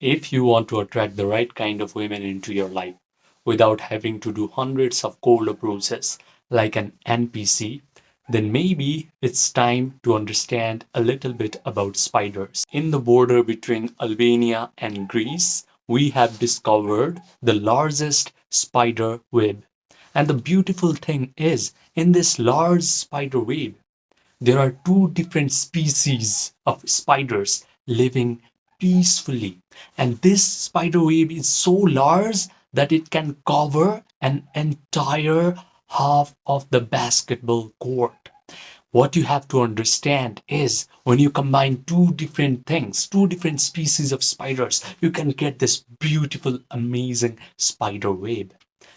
If you want to attract the right kind of women into your life without having to do hundreds of cold approaches like an NPC, then maybe it's time to understand a little bit about spiders. In the border between Albania and Greece, we have discovered the largest spider web. And the beautiful thing is, in this large spider web, there are two different species of spiders living peacefully. And this spider web is so large that it can cover an entire half of the basketball court. What you have to understand is when you combine two different things, two different species of spiders, you can get this beautiful, amazing spider web.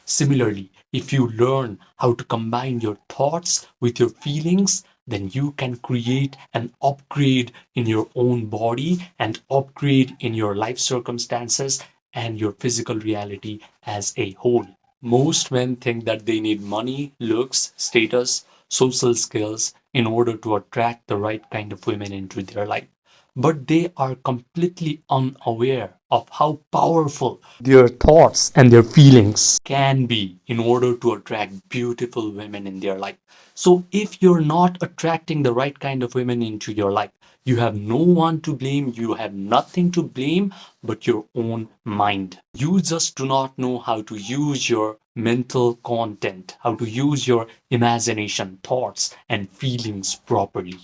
Similarly, if you learn how to combine your thoughts with your feelings, then you can create an upgrade in your own body and upgrade in your life circumstances and your physical reality as a whole. Most men think that they need money, looks, status, social skills in order to attract the right kind of women into their life. But they are completely unaware of how powerful their thoughts and their feelings can be in order to attract beautiful women in their life. So, if you're not attracting the right kind of women into your life, you have no one to blame, you have nothing to blame but your own mind. You just do not know how to use your mental content, how to use your imagination, thoughts, and feelings properly.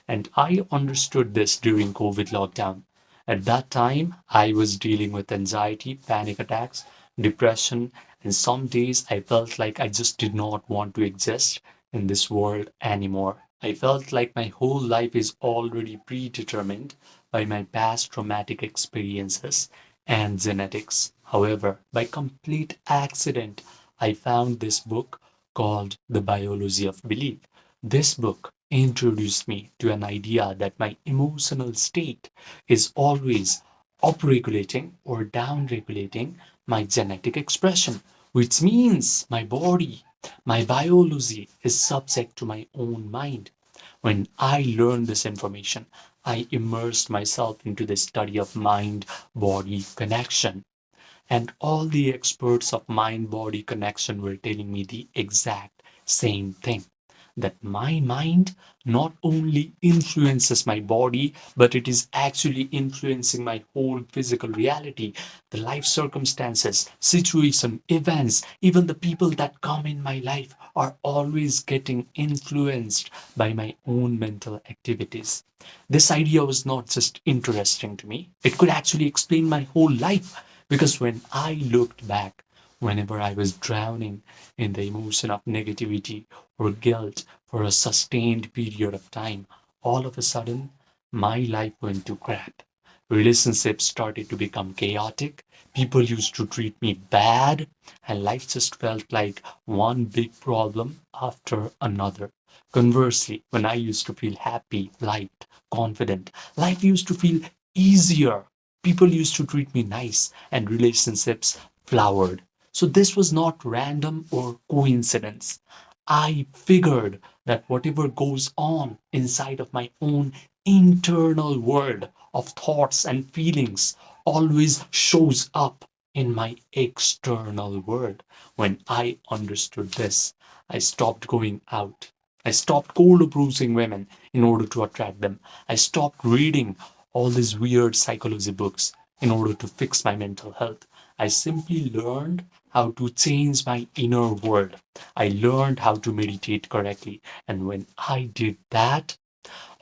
And I understood this during COVID lockdown. At that time, I was dealing with anxiety, panic attacks, depression, and some days I felt like I just did not want to exist in this world anymore. I felt like my whole life is already predetermined by my past traumatic experiences and genetics. However, by complete accident, I found this book called The Biology of Belief. This book introduced me to an idea that my emotional state is always upregulating or downregulating my genetic expression, which means my body, my biology is subject to my own mind. When I learned this information, I immersed myself into the study of mind body connection. And all the experts of mind body connection were telling me the exact same thing, that my mind not only influences my body, but it is actually influencing my whole physical reality, the life circumstances, situation, events, even the people that come in my life are always getting influenced by my own mental activities. This idea was not just interesting to me, it could actually explain my whole life. Because when I looked back, whenever I was drowning in the emotion of negativity or guilt for a sustained period of time, all of a sudden, my life went to crap. Relationships started to become chaotic. People used to treat me bad, and life just felt like one big problem after another. Conversely, when I used to feel happy, light, confident, life used to feel easier. People used to treat me nice, and relationships flowered. So this was not random or coincidence. I figured that whatever goes on inside of my own internal world of thoughts and feelings always shows up in my external world. When I understood this, I stopped going out. I stopped cold approaching women in order to attract them. I stopped reading all these weird psychology books in order to fix my mental health. I simply learned how to change my inner world. I learned how to meditate correctly. And when I did that,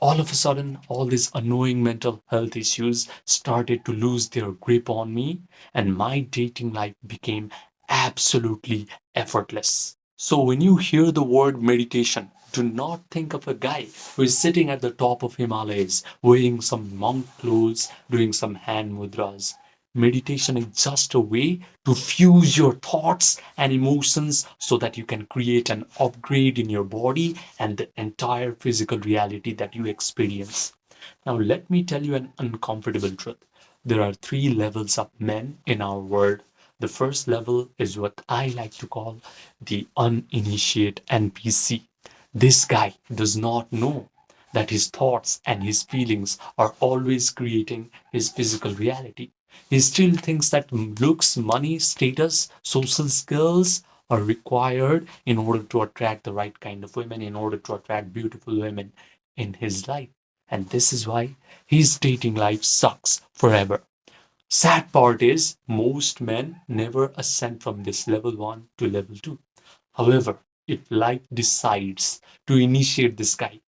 all of a sudden, all these annoying mental health issues started to lose their grip on me, and my dating life became absolutely effortless. So, when you hear the word meditation, do not think of a guy who is sitting at the top of Himalayas, wearing some monk clothes, doing some hand mudras. Meditation is just a way to fuse your thoughts and emotions so that you can create an upgrade in your body and the entire physical reality that you experience. Now, let me tell you an uncomfortable truth. There are three levels of men in our world. The first level is what I like to call the uninitiated NPC. This guy does not know that his thoughts and his feelings are always creating his physical reality. He still thinks that looks, money, status, social skills are required in order to attract the right kind of women, in order to attract beautiful women in his life. And this is why his dating life sucks forever. Sad part is most men never ascend from this level 1 to level 2. However, if life decides to initiate this guy,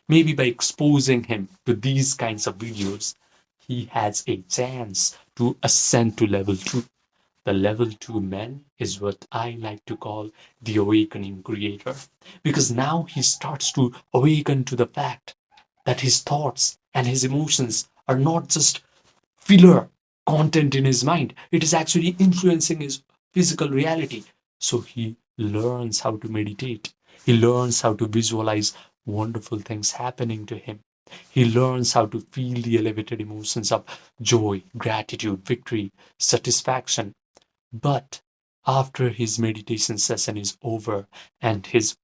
maybe by exposing him to these kinds of videos, he has a chance to ascend to level 2. The level 2 man is what I like to call the awakening creator. Because now he starts to awaken to the fact that his thoughts and his emotions are not just filler content in his mind. It is actually influencing his physical reality. So he learns how to meditate. He learns how to visualize wonderful things happening to him. He learns how to feel the elevated emotions of joy, gratitude, victory, satisfaction. But after his meditation session is over and his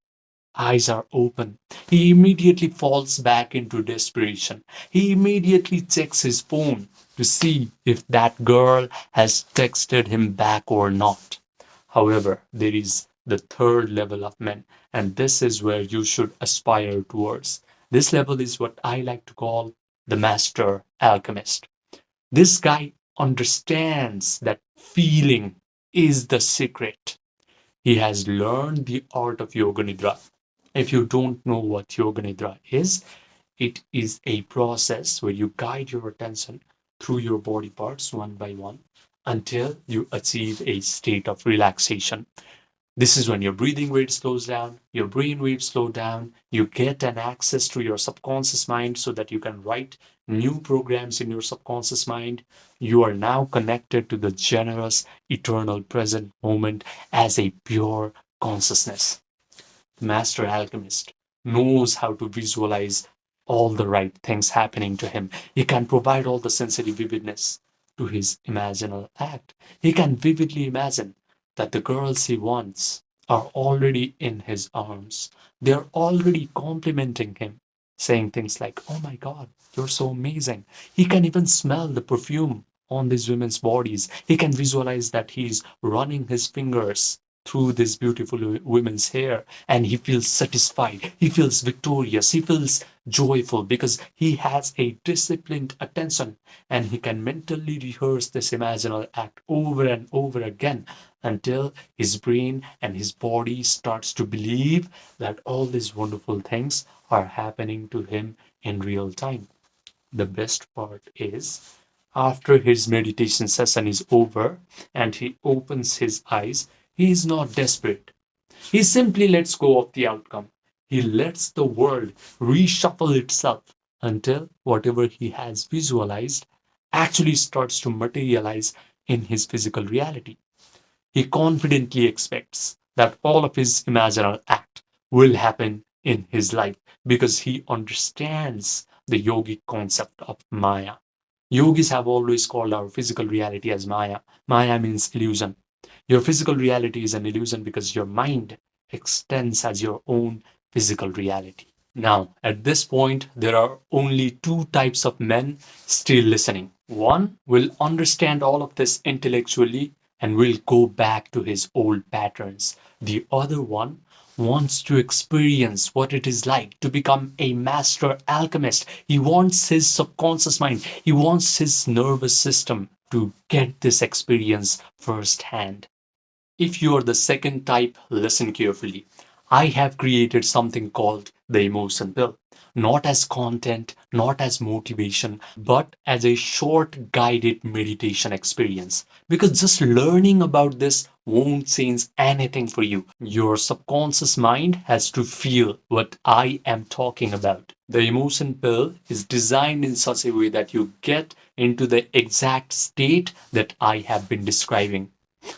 eyes are open, he immediately falls back into desperation. He immediately checks his phone to see if that girl has texted him back or not. However, there is the third level of men, and this is where you should aspire towards. This level is what I like to call the master alchemist. This guy understands that feeling is the secret. He has learned the art of Yoga Nidra. If you don't know what Yoga Nidra is, it is a process where you guide your attention through your body parts one by one until you achieve a state of relaxation. This is when your breathing rate slows down, your brain waves slow down, you get an access to your subconscious mind so that you can write new programs in your subconscious mind. You are now connected to the generous, eternal present moment as a pure consciousness. The master alchemist knows how to visualize all the right things happening to him. He can provide all the sensory vividness to his imaginal act. He can vividly imagine that the girls he wants are already in his arms. They're already complimenting him, saying things like, "Oh my God, you're so amazing." He can even smell the perfume on these women's bodies. He can visualize that he's running his fingers through this beautiful women's hair and he feels satisfied, he feels victorious, he feels joyful because he has a disciplined attention and he can mentally rehearse this imaginal act over and over again until his brain and his body starts to believe that all these wonderful things are happening to him in real time. The best part is after his meditation session is over and he opens his eyes, he is not desperate. He simply lets go of the outcome. He lets the world reshuffle itself until whatever he has visualized actually starts to materialize in his physical reality. He confidently expects that all of his imaginal act will happen in his life because he understands the yogic concept of Maya. Yogis have always called our physical reality as Maya. Maya means illusion. Your physical reality is an illusion because your mind extends as your own physical reality. Now, at this point, there are only two types of men still listening. One will understand all of this intellectually and will go back to his old patterns. The other one wants to experience what it is like to become a master alchemist. He wants his subconscious mind, he wants his nervous system to get this experience firsthand. If you are the second type, listen carefully. I have created something called the emotion pill, not as content, not as motivation, but as a short guided meditation experience. Because just learning about this won't change anything for you. Your subconscious mind has to feel what I am talking about. The emotion pill is designed in such a way that you get into the exact state that I have been describing,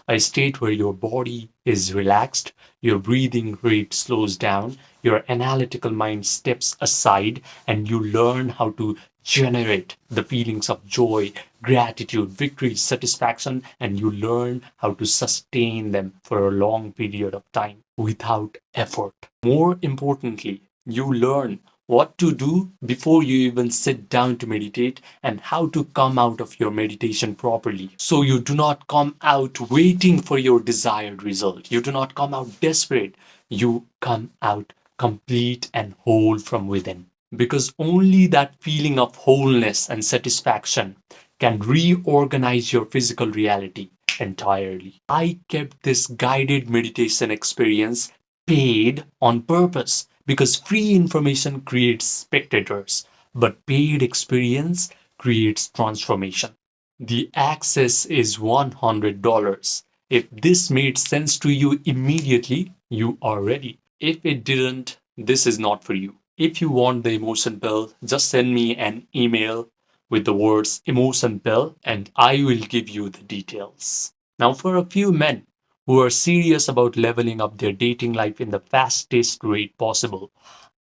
a state where your body is relaxed, your breathing rate slows down, your analytical mind steps aside, and you learn how to generate the feelings of joy, gratitude, victory, satisfaction, and you learn how to sustain them for a long period of time without effort. More importantly, you learn what to do before you even sit down to meditate, and how to come out of your meditation properly. So you do not come out waiting for your desired result. You do not come out desperate. You come out complete and whole from within. Because only that feeling of wholeness and satisfaction can reorganize your physical reality entirely. I kept this guided meditation experience paid on purpose because free information creates spectators, but paid experience creates transformation. The access is $100. If this made sense to you immediately, you are ready. If it didn't, this is not for you. If you want the emotion pill, just send me an email with the words emotion pill and I will give you the details. Now, for a few men who are serious about leveling up their dating life in the fastest rate possible,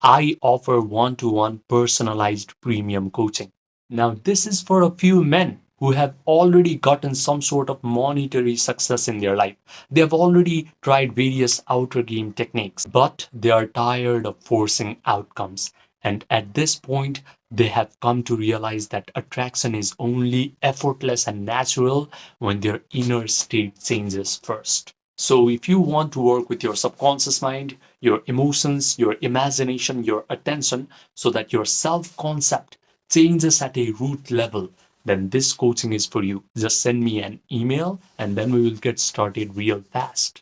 I offer one to one personalized premium coaching. Now, this is for a few men who have already gotten some sort of monetary success in their life. They have already tried various outer game techniques, but they are tired of forcing outcomes. And at this point, they have come to realize that attraction is only effortless and natural when their inner state changes first. So, if you want to work with your subconscious mind, your emotions, your imagination, your attention, so that your self concept changes at a root level, then this coaching is for you. Just send me an email and then we will get started real fast.